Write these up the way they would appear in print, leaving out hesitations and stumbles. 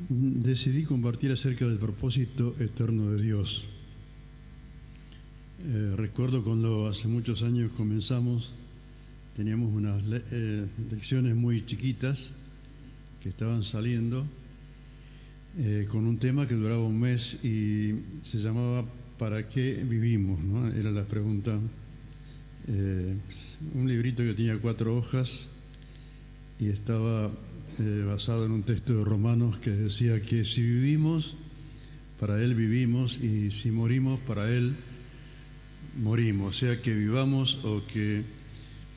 decidí compartir acerca del propósito eterno de Dios. Recuerdo cuando hace muchos años comenzamos, teníamos unas lecciones muy chiquitas que estaban saliendo con un tema que duraba un mes y se llamaba ¿para qué vivimos?, ¿no? Era la pregunta. Un librito que tenía 4 hojas y estaba basado en un texto de Romanos que decía que si vivimos, para Él vivimos, y si morimos, para Él morimos. O sea, que vivamos o que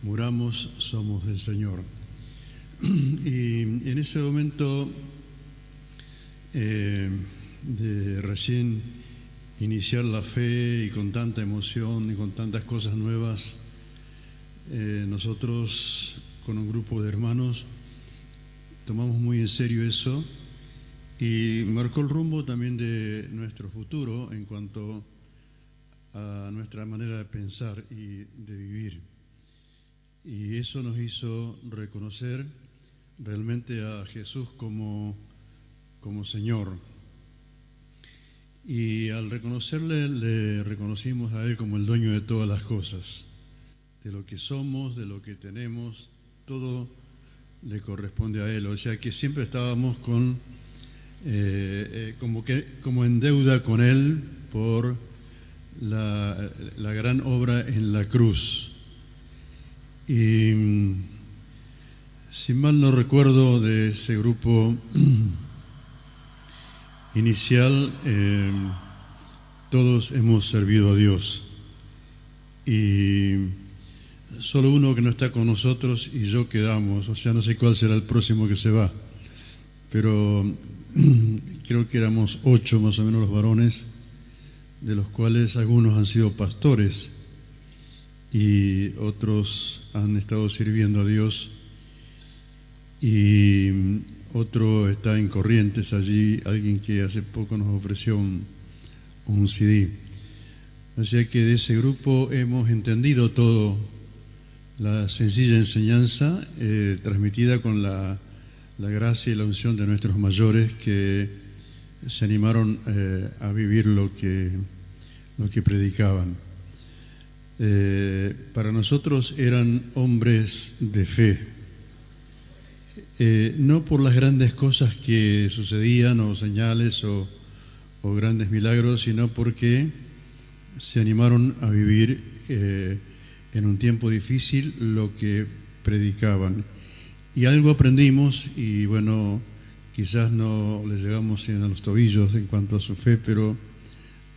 muramos, somos del Señor. Y en ese momento de recién iniciar la fe y con tanta emoción y con tantas cosas nuevas, nosotros con un grupo de hermanos tomamos muy en serio eso y marcó el rumbo también de nuestro futuro en cuanto a nuestra manera de pensar y de vivir. Y eso nos hizo reconocer realmente a Jesús como Señor. Y al reconocerle, le reconocimos a Él como el dueño de todas las cosas, de lo que somos, de lo que tenemos, todo le corresponde a Él. O sea que siempre estábamos como en deuda con Él por la gran obra en la cruz. Y si mal no recuerdo de ese grupo inicial, todos hemos servido a Dios y solo uno que no está con nosotros y yo quedamos, o sea, no sé cuál será el próximo que se va, pero creo que éramos 8 más o menos los varones, de los cuales algunos han sido pastores y otros han estado sirviendo a Dios y otro está en Corrientes allí, alguien que hace poco nos ofreció un CD. O sea que de ese grupo hemos entendido todo, la sencilla enseñanza transmitida con la gracia y la unción de nuestros mayores que se animaron a vivir lo que predicaban. Para nosotros eran hombres de fe, no por las grandes cosas que sucedían o señales o grandes milagros, sino porque se animaron a vivir en un tiempo difícil lo que predicaban. Y algo aprendimos, y bueno, quizás no le llegamos a los tobillos en cuanto a su fe, pero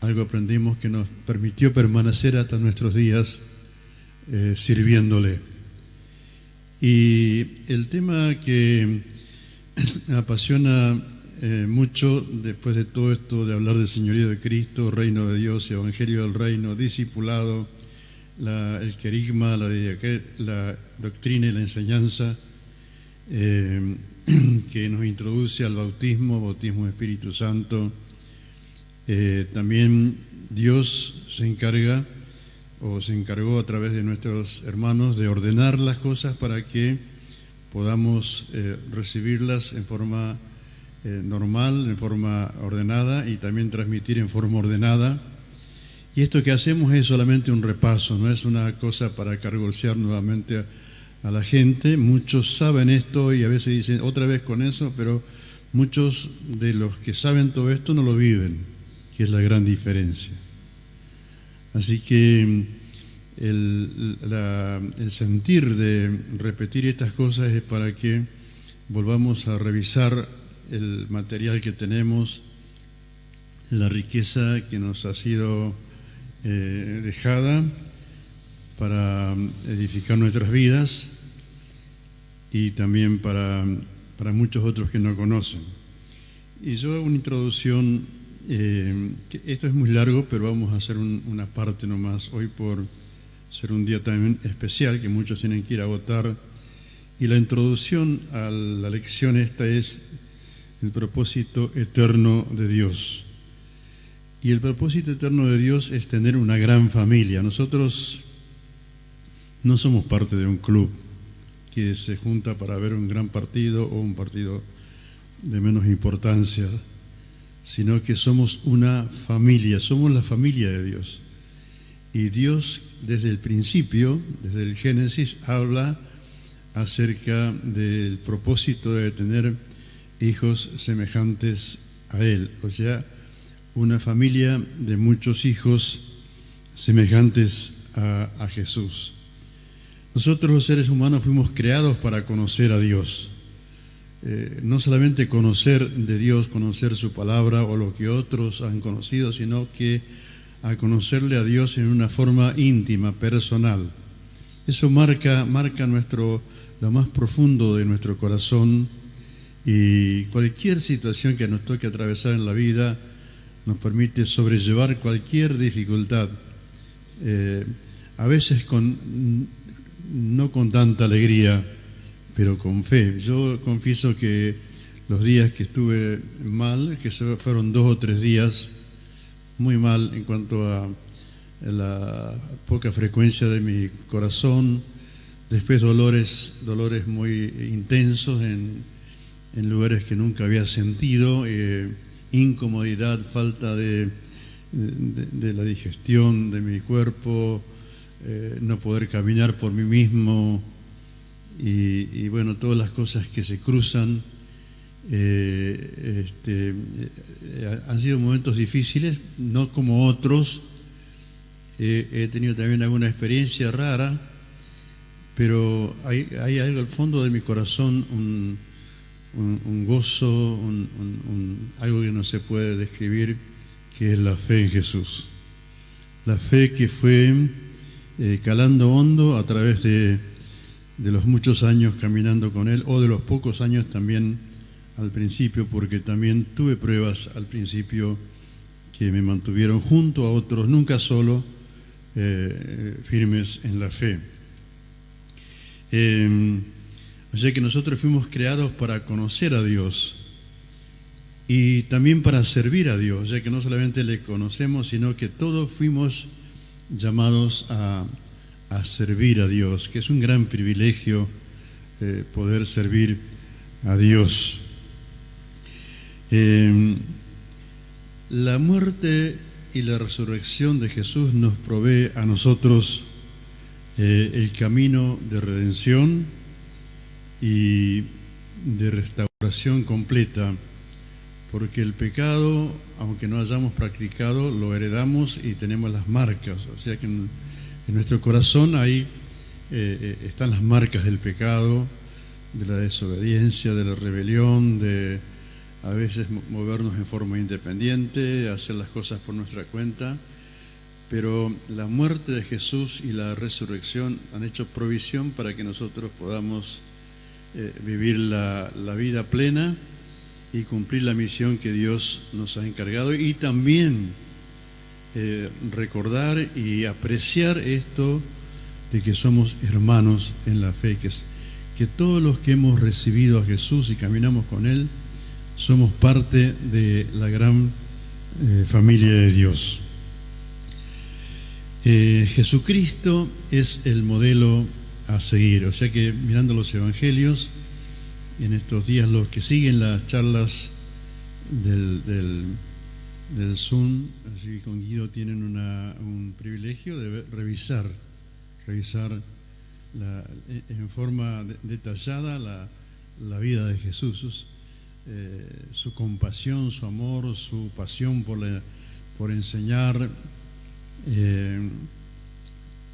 algo aprendimos que nos permitió permanecer hasta nuestros días sirviéndole. Y el tema que apasiona mucho después de todo esto de hablar del señorío de Cristo, reino de Dios, evangelio del reino, discipulado, el querigma, la doctrina y la enseñanza que nos introduce al bautismo de Espíritu Santo. También Dios se encargó a través de nuestros hermanos de ordenar las cosas para que podamos recibirlas en forma normal, en forma ordenada y también transmitir en forma ordenada. Y esto que hacemos es solamente un repaso, no es una cosa para cargolsear nuevamente a la gente. Muchos saben esto y a veces dicen otra vez con eso, pero muchos de los que saben todo esto no lo viven, que es la gran diferencia. Así que el sentir de repetir estas cosas es para que volvamos a revisar el material que tenemos, la riqueza que nos ha sido dejada para edificar nuestras vidas y también para muchos otros que no conocen. Y yo hago una introducción, esto es muy largo, pero vamos a hacer una parte nomás hoy por ser un día también especial que muchos tienen que ir a votar. Y la introducción a la lección esta es el propósito eterno de Dios. Y el propósito eterno de Dios es tener una gran familia. Nosotros no somos parte de un club que se junta para ver un gran partido o un partido de menos importancia, sino que somos una familia, somos la familia de Dios. Y Dios desde el principio, desde el Génesis, habla acerca del propósito de tener hijos semejantes a Él, o sea, una familia de muchos hijos semejantes a Jesús. Nosotros los seres humanos fuimos creados para conocer a Dios. No solamente conocer de Dios, conocer su palabra o lo que otros han conocido, sino que a conocerle a Dios en una forma íntima, personal. Eso marca lo más profundo de nuestro corazón, y cualquier situación que nos toque atravesar en la vida nos permite sobrellevar cualquier dificultad, a veces no con tanta alegría, pero con fe. Yo confieso que los días que estuve mal, que fueron 2 o 3 días muy mal en cuanto a la poca frecuencia de mi corazón, después dolores muy intensos en lugares que nunca había sentido, incomodidad, falta de la digestión de mi cuerpo, no poder caminar por mí mismo, y bueno, todas las cosas que se cruzan. Han sido momentos difíciles, no como otros. He tenido también alguna experiencia rara, pero hay algo al fondo de mi corazón, un gozo, algo que no se puede describir, que es la fe en Jesús. La fe que fue calando hondo a través de los muchos años caminando con Él, o de los pocos años también al principio, porque también tuve pruebas al principio que me mantuvieron junto a otros, nunca solo, firmes en la fe. O sea que nosotros fuimos creados para conocer a Dios y también para servir a Dios, ya que no solamente le conocemos, sino que todos fuimos llamados a servir a Dios, que es un gran privilegio poder servir a Dios. La muerte y la resurrección de Jesús nos provee a nosotros el camino de redención y de restauración completa, porque el pecado, aunque no hayamos practicado, lo heredamos y tenemos las marcas. O sea que en nuestro corazón ahí están las marcas del pecado, de la desobediencia, de la rebelión, de a veces movernos en forma independiente, hacer las cosas por nuestra cuenta. Pero la muerte de Jesús y la resurrección han hecho provisión para que nosotros podamos vivir la vida plena y cumplir la misión que Dios nos ha encargado, y también recordar y apreciar esto de que somos hermanos en la fe, que todos los que hemos recibido a Jesús y caminamos con Él somos parte de la gran familia de Dios. Jesucristo es el modelo a seguir, o sea que mirando los evangelios, en estos días los que siguen las charlas del Zoom, así con Guido, tienen un privilegio de revisar en forma detallada la vida de Jesús, su compasión, su amor, su pasión por enseñar,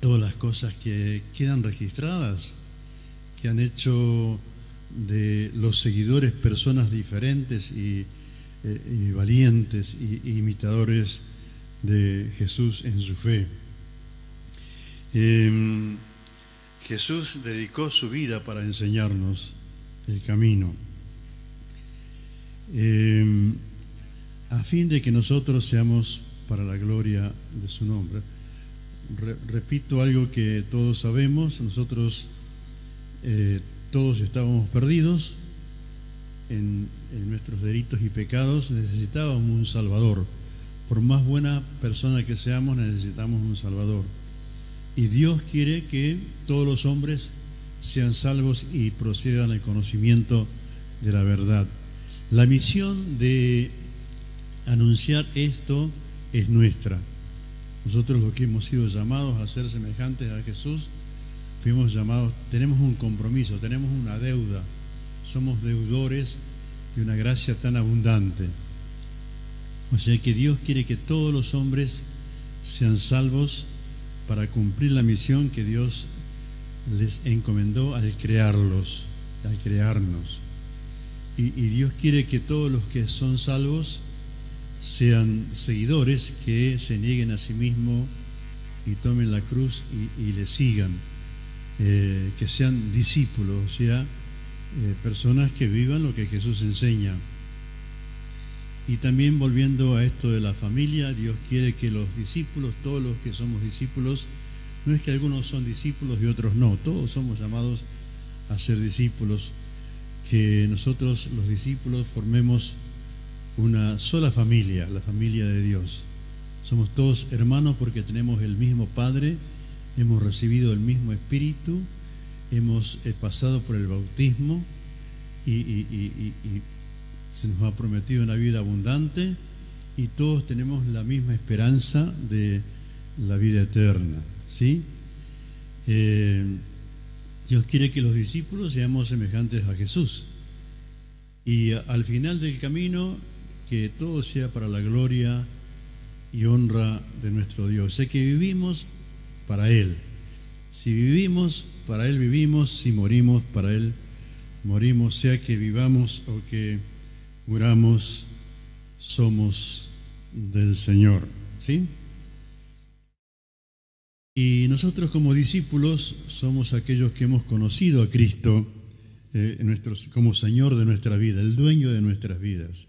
todas las cosas que quedan registradas, que han hecho de los seguidores personas diferentes y valientes y imitadores de Jesús en su fe. Jesús dedicó su vida para enseñarnos el camino, a fin de que nosotros seamos para la gloria de su nombre. Repito algo que todos sabemos: nosotros todos estábamos perdidos en nuestros delitos y pecados, necesitábamos un Salvador. Por más buena persona que seamos, necesitamos un Salvador. Y Dios quiere que todos los hombres sean salvos y procedan al conocimiento de la verdad. La misión de anunciar esto es nuestra. Nosotros, los que hemos sido llamados a ser semejantes a Jesús, fuimos llamados, tenemos un compromiso, tenemos una deuda, somos deudores de una gracia tan abundante. O sea que Dios quiere que todos los hombres sean salvos para cumplir la misión que Dios les encomendó al crearlos, al crearnos. Y Dios quiere que todos los que son salvos sean seguidores, que se nieguen a sí mismos y tomen la cruz y le sigan, que sean discípulos, o sea, personas que vivan lo que Jesús enseña. Y también, volviendo a esto de la familia, Dios quiere que los discípulos, todos los que somos discípulos, no es que algunos son discípulos y otros no, todos somos llamados a ser discípulos, que nosotros los discípulos formemos una sola familia, la familia de Dios. Somos todos hermanos porque tenemos el mismo Padre, hemos recibido el mismo Espíritu, hemos pasado por el bautismo y se nos ha prometido una vida abundante y todos tenemos la misma esperanza de la vida eterna, ¿sí? Dios quiere que los discípulos seamos semejantes a Jesús y al final del camino que todo sea para la gloria y honra de nuestro Dios. Sé que vivimos para Él. Si vivimos, para Él vivimos. Si morimos, para Él morimos. Sea que vivamos o que muramos, somos del Señor, ¿sí? Y nosotros como discípulos somos aquellos que hemos conocido a Cristo como Señor de nuestra vida, el dueño de nuestras vidas.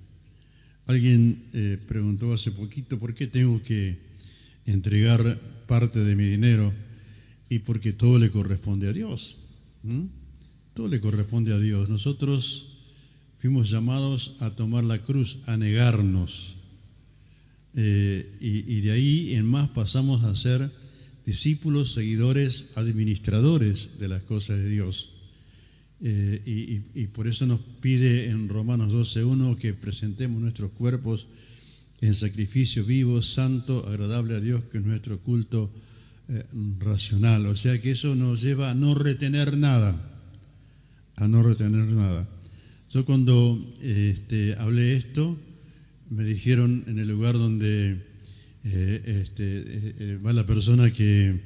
Alguien preguntó hace poquito, ¿por qué tengo que entregar parte de mi dinero? Y porque todo le corresponde a Dios. Todo le corresponde a Dios. Nosotros fuimos llamados a tomar la cruz, a negarnos. Y de ahí en más pasamos a ser discípulos, seguidores, administradores de las cosas de Dios. Y por eso nos pide en Romanos 12:1 que presentemos nuestros cuerpos en sacrificio vivo, santo, agradable a Dios, que es nuestro culto racional. O sea que eso nos lleva a no retener nada, Yo cuando hablé esto, me dijeron en el lugar donde va la persona que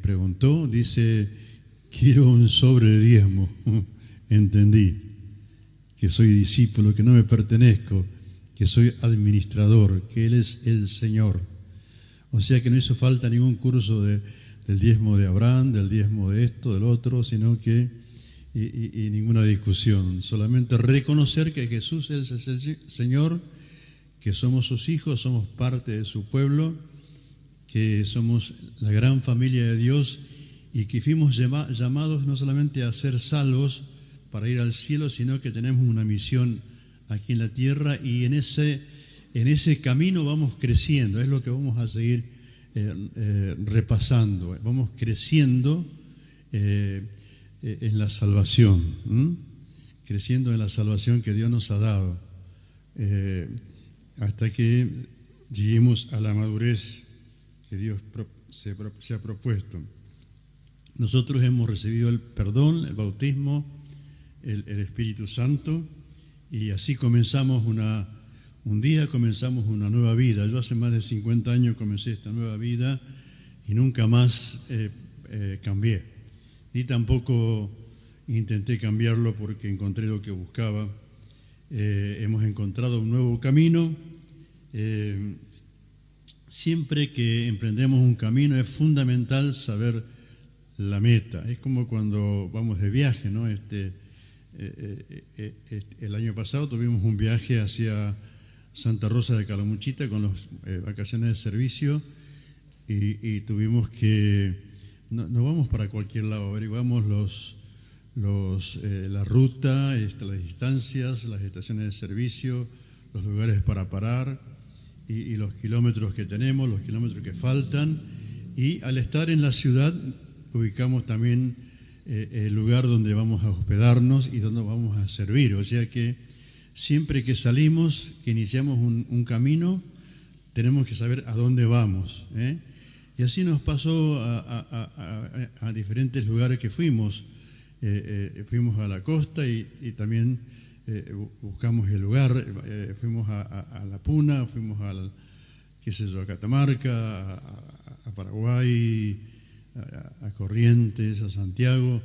preguntó, dice: quiero un sobre de diezmo. Entendí que soy discípulo, que no me pertenezco, que soy administrador, que Él es el Señor. O sea que no hizo falta ningún curso del diezmo de Abraham, del diezmo de esto, del otro, sino que y ninguna discusión. Solamente reconocer que Jesús es el Señor, que somos sus hijos, somos parte de su pueblo, que somos la gran familia de Dios y que fuimos llamados no solamente a ser salvos para ir al cielo, sino que tenemos una misión aquí en la tierra y en ese camino vamos creciendo. Es lo que vamos a seguir repasando. Vamos creciendo en la salvación, creciendo en la salvación que Dios nos ha dado, hasta que lleguemos a la madurez que Dios se ha propuesto. Nosotros hemos recibido el perdón, el bautismo, el Espíritu Santo, y así comenzamos un día comenzamos una nueva vida. Yo hace más de 50 años comencé esta nueva vida y nunca más cambié, ni tampoco intenté cambiarlo porque encontré lo que buscaba. Hemos encontrado un nuevo camino. Siempre que emprendemos un camino es fundamental saber la meta. Es como cuando vamos de viaje, ¿no? El año pasado tuvimos un viaje hacia Santa Rosa de Calamuchita con las vacaciones de servicio y tuvimos que, no vamos para cualquier lado, averiguamos la ruta, las distancias, las estaciones de servicio, los lugares para parar y los kilómetros que tenemos, los kilómetros que faltan, y al estar en la ciudad ubicamos también el lugar donde vamos a hospedarnos y donde vamos a servir. O sea que siempre que salimos, que iniciamos un camino, tenemos que saber a dónde vamos, ¿eh? Y así nos pasó a diferentes lugares que fuimos. Fuimos a la costa y también buscamos el lugar. Fuimos a La Puna, fuimos a Catamarca, a Paraguay, a Corrientes, a Santiago.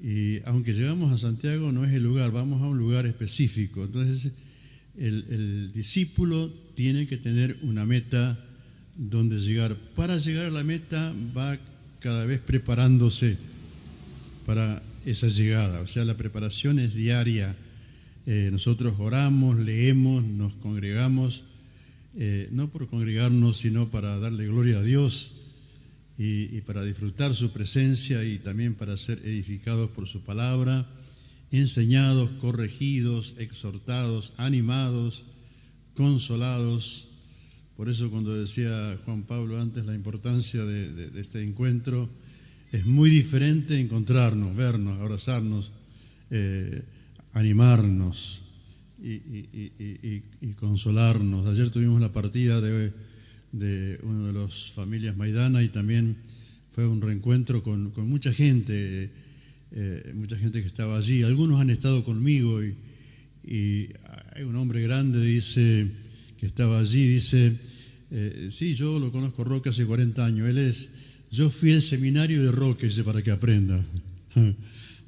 Y aunque llegamos a Santiago, no es el lugar, vamos a un lugar específico. Entonces, el discípulo tiene que tener una meta donde llegar. Para llegar a la meta va cada vez preparándose para esa llegada. O sea, la preparación es diaria. Nosotros oramos, leemos, nos congregamos, no por congregarnos, sino para darle gloria a Dios y para disfrutar su presencia y también para ser edificados por su palabra, enseñados, corregidos, exhortados, animados, consolados. Por eso cuando decía Juan Pablo antes la importancia de este encuentro, es muy diferente encontrarnos, vernos, abrazarnos, animarnos y consolarnos. Ayer tuvimos la partida de una de las familias Maidana y también fue un reencuentro con mucha gente que estaba allí. Algunos han estado conmigo y hay un hombre grande, dice, que estaba allí, dice, sí, yo lo conozco Roque hace 40 años, yo fui al seminario de Roque, dice, para que aprenda,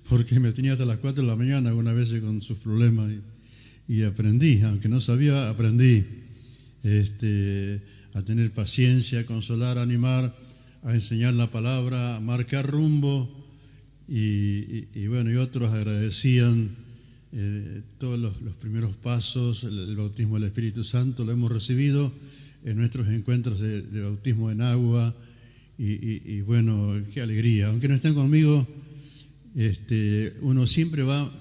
porque me tenía hasta las 4 de la mañana algunas veces con sus problemas y aprendí, aunque no sabía, aprendí a tener paciencia, a consolar, a animar, a enseñar la palabra, a marcar rumbo y bueno, y otros agradecían todos los primeros pasos, el bautismo del Espíritu Santo, lo hemos recibido en nuestros encuentros de bautismo en agua y bueno, qué alegría. Aunque no estén conmigo, uno siempre va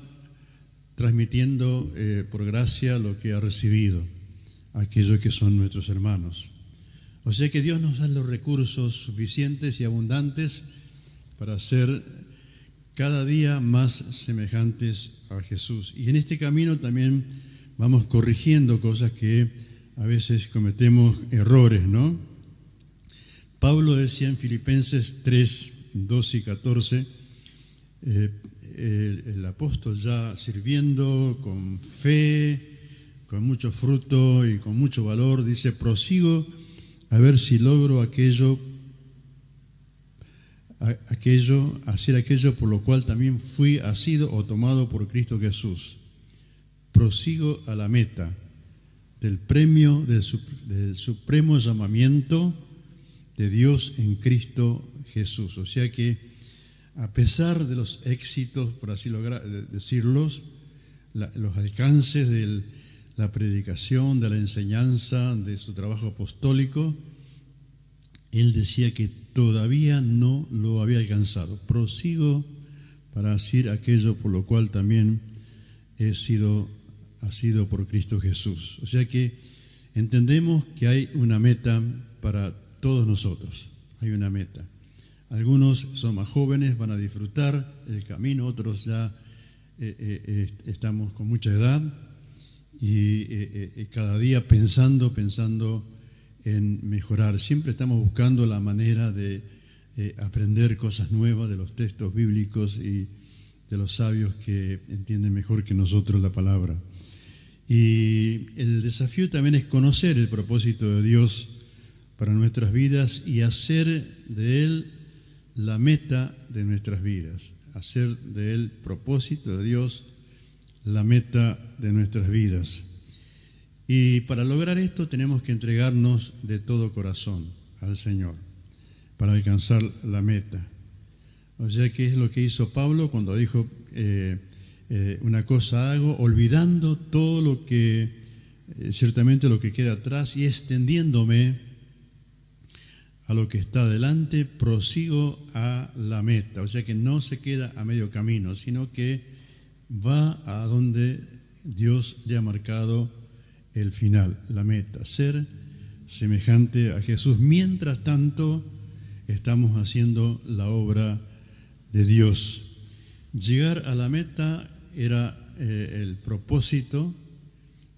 transmitiendo por gracia lo que ha recibido a aquellos que son nuestros hermanos. O sea que Dios nos da los recursos suficientes y abundantes para ser cada día más semejantes a Jesús. Y en este camino también vamos corrigiendo cosas que a veces cometemos errores, ¿no? Pablo decía en Filipenses 3, 12 y 14, el apóstol ya sirviendo con fe, con mucho fruto y con mucho valor, dice, prosigo a ver si logro hacer aquello por lo cual también fui asido o tomado por Cristo Jesús. Prosigo a la meta del premio del supremo llamamiento de Dios en Cristo Jesús. O sea que a pesar de los éxitos, por así decirlos, los alcances de la predicación, de la enseñanza, de su trabajo apostólico, él decía que todavía no lo había alcanzado. Prosigo para hacer aquello por lo cual también ha sido por Cristo Jesús. O sea que entendemos que hay una meta para todos nosotros. Hay una meta. Algunos son más jóvenes, van a disfrutar el camino, otros ya estamos con mucha edad y cada día pensando en mejorar. Siempre estamos buscando la manera de aprender cosas nuevas de los textos bíblicos y de los sabios que entienden mejor que nosotros la palabra. Y el desafío también es conocer el propósito de Dios para nuestras vidas y hacer de Él la meta de nuestras vidas. Hacer de Él, propósito de Dios, la meta de nuestras vidas. Y para lograr esto tenemos que entregarnos de todo corazón al Señor para alcanzar la meta. O sea que es lo que hizo Pablo cuando dijo, una cosa hago, olvidando todo lo que, ciertamente lo que queda atrás y extendiéndome a lo que está adelante, prosigo a la meta. O sea que no se queda a medio camino, sino que va a donde Dios le ha marcado el final, la meta, ser semejante a Jesús. Mientras tanto, estamos haciendo la obra de Dios. Llegar a la meta era el propósito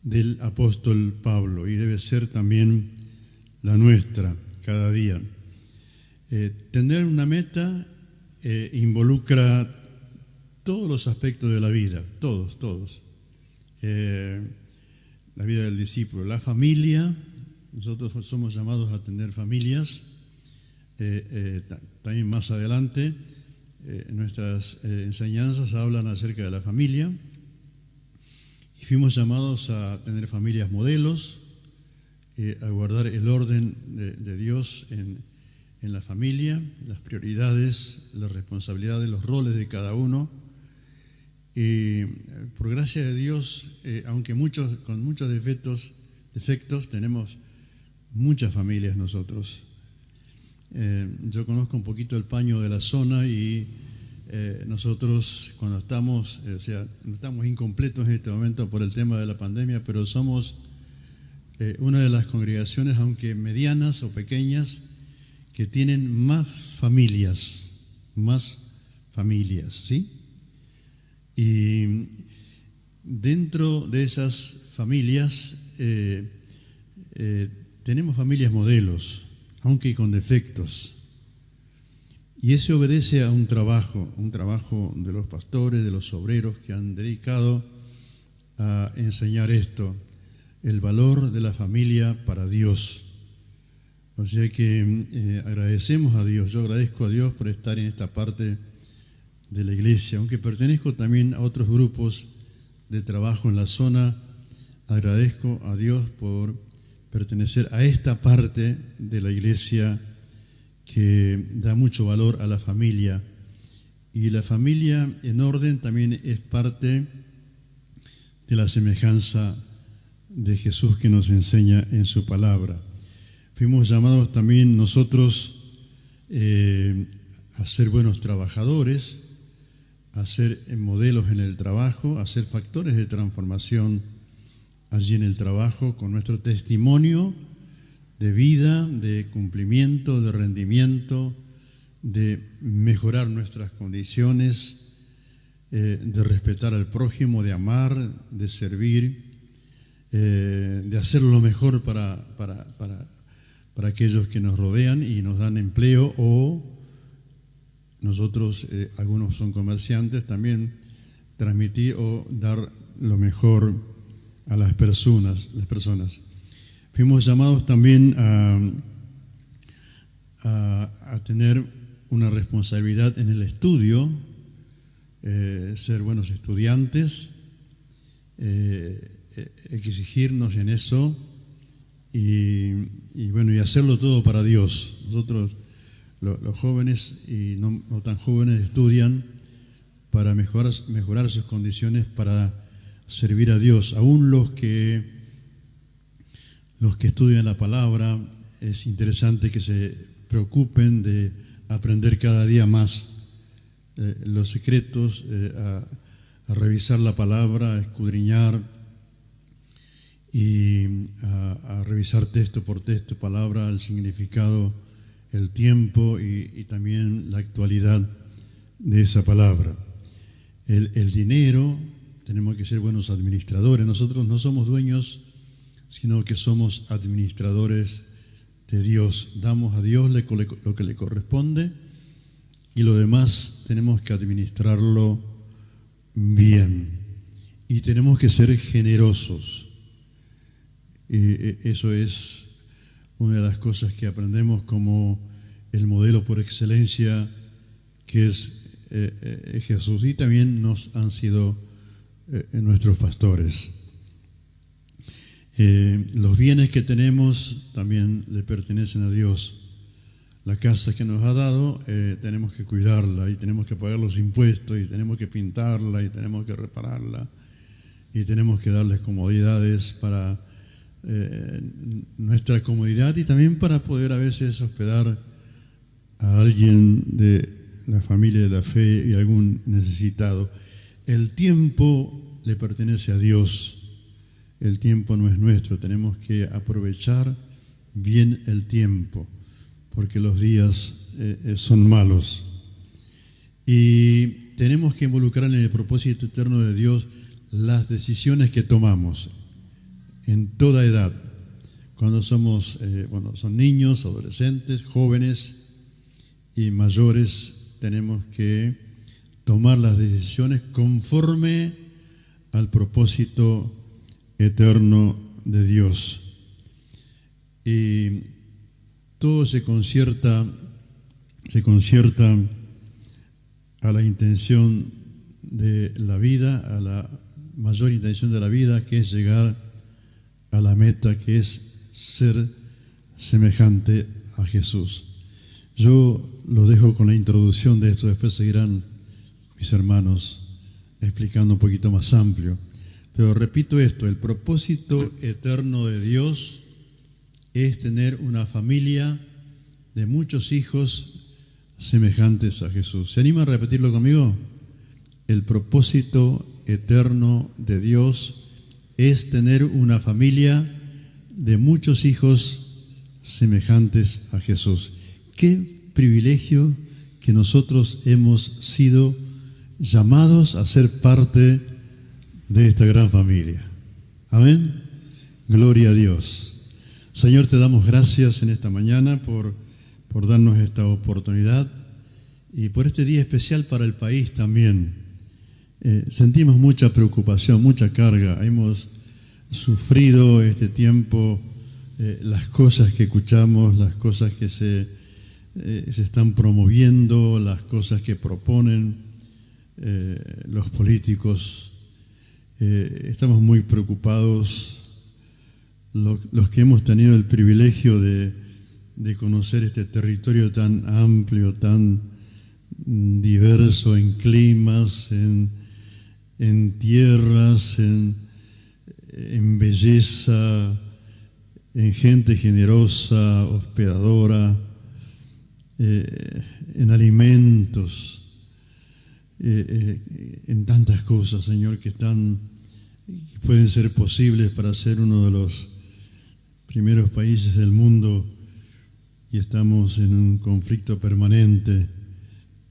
del apóstol Pablo y debe ser también la nuestra cada día. Tener una meta involucra todos los aspectos de la vida, todos. La vida del discípulo, la familia, nosotros somos llamados a tener familias. También más adelante nuestras enseñanzas hablan acerca de la familia y fuimos llamados a tener familias modelos, a guardar el orden de Dios en la familia, las prioridades, las responsabilidades, los roles de cada uno. Y por gracia de Dios, aunque con muchos defectos, tenemos muchas familias nosotros. Yo conozco un poquito el paño de la zona y nosotros cuando estamos, no estamos incompletos en este momento por el tema de la pandemia, pero somos una de las congregaciones, aunque medianas o pequeñas, que tienen más familias, ¿sí? Y dentro de esas familias tenemos familias modelos, aunque con defectos. Y eso obedece a un trabajo de los pastores, de los obreros que han dedicado a enseñar esto, el valor de la familia para Dios. O sea que agradecemos a Dios, yo agradezco a Dios por estar en esta parte de la iglesia, aunque pertenezco también a otros grupos de trabajo en la zona, agradezco a Dios por pertenecer a esta parte de la iglesia que da mucho valor a la familia. Y la familia en orden también es parte de la semejanza de Jesús que nos enseña en su palabra. Fuimos llamados también nosotros a ser buenos trabajadores, a ser modelos en el trabajo, a ser factores de transformación allí en el trabajo con nuestro testimonio de vida, de cumplimiento, de rendimiento, de mejorar nuestras condiciones, de respetar al prójimo, de amar, de servir, de hacer lo mejor para aquellos que nos rodean y nos dan empleo, o nosotros, algunos son comerciantes, también transmitir o dar lo mejor a las personas. Fuimos llamados también a tener una responsabilidad en el estudio, ser buenos estudiantes, exigirnos en eso y hacerlo todo para Dios. Nosotros, los jóvenes y no tan jóvenes, estudian para mejorar sus condiciones para servir a Dios. Aún los que estudian la palabra, es interesante que se preocupen de aprender cada día más los secretos, a revisar la palabra, a escudriñar y a revisar texto por texto, palabra, el significado, el tiempo y también la actualidad de esa palabra. El dinero, tenemos que ser buenos administradores. Nosotros no somos dueños, sino que somos administradores de Dios. Damos a Dios lo que le corresponde y lo demás tenemos que administrarlo bien. Y tenemos que ser generosos. Y eso es una de las cosas que aprendemos como el modelo por excelencia que es Jesús, y también nos han sido nuestros pastores. Los bienes que tenemos también le pertenecen a Dios. La casa que nos ha dado, tenemos que cuidarla y tenemos que pagar los impuestos y tenemos que pintarla y tenemos que repararla y tenemos que darles comodidades para nuestra comodidad y también para poder a veces hospedar a alguien de la familia de la fe y algún necesitado. El tiempo le pertenece a Dios. El tiempo no es nuestro, tenemos que aprovechar bien el tiempo, porque los días son malos. Y tenemos que involucrar en el propósito eterno de Dios las decisiones que tomamos en toda edad. Cuando somos, son niños, adolescentes, jóvenes y mayores, tenemos que tomar las decisiones conforme al propósito eterno de Dios. Y todo se concierta a la intención de la vida, a la mayor intención de la vida, que es llegar a la meta, que es ser semejante a Jesús. Yo lo dejo con la introducción de esto, después seguirán mis hermanos explicando un poquito más amplio. Pero repito esto, el propósito eterno de Dios es tener una familia de muchos hijos semejantes a Jesús. ¿Se anima a repetirlo conmigo? El propósito eterno de Dios es tener una familia de muchos hijos semejantes a Jesús. Qué privilegio que nosotros hemos sido llamados a ser parte de esta gran familia. Amén. Gloria a Dios. Señor, te damos gracias en esta mañana por darnos esta oportunidad y por este día especial para el país también. Sentimos mucha preocupación, mucha carga. Hemos sufrido este tiempo, las cosas que escuchamos, las cosas que se están promoviendo, las cosas que proponen los políticos. Estamos muy preocupados. Los que hemos tenido el privilegio de conocer este territorio tan amplio, tan diverso en climas, en tierras, en belleza, en gente generosa, hospedadora, en alimentos, en tantas cosas, Señor, que pueden ser posibles para ser uno de los primeros países del mundo, y estamos en un conflicto permanente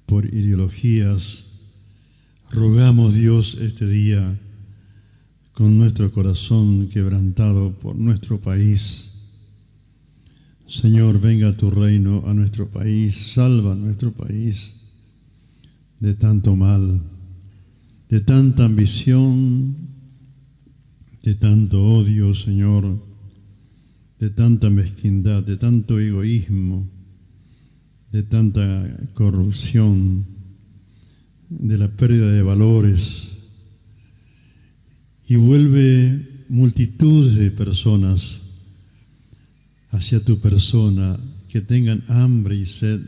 por ideologías. Rogamos, Dios, este día con nuestro corazón quebrantado por nuestro país. Señor, venga tu reino a nuestro país, salva a nuestro país de tanto mal, de tanta ambición, de tanto odio, Señor, de tanta mezquindad, de tanto egoísmo, de tanta corrupción, de la pérdida de valores, y vuelve multitudes de personas hacia tu persona, que tengan hambre y sed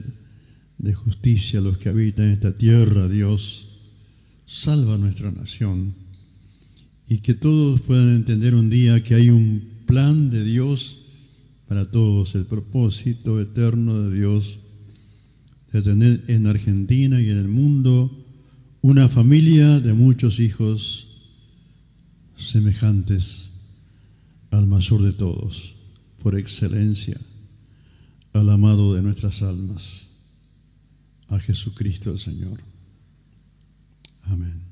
de justicia los que habitan en esta tierra. Dios, salva nuestra nación, y que todos puedan entender un día que hay un plan de Dios para todos, el propósito eterno de Dios de tener en Argentina y en el mundo una familia de muchos hijos semejantes al mayor de todos, por excelencia, al amado de nuestras almas, a Jesucristo el Señor. Amén.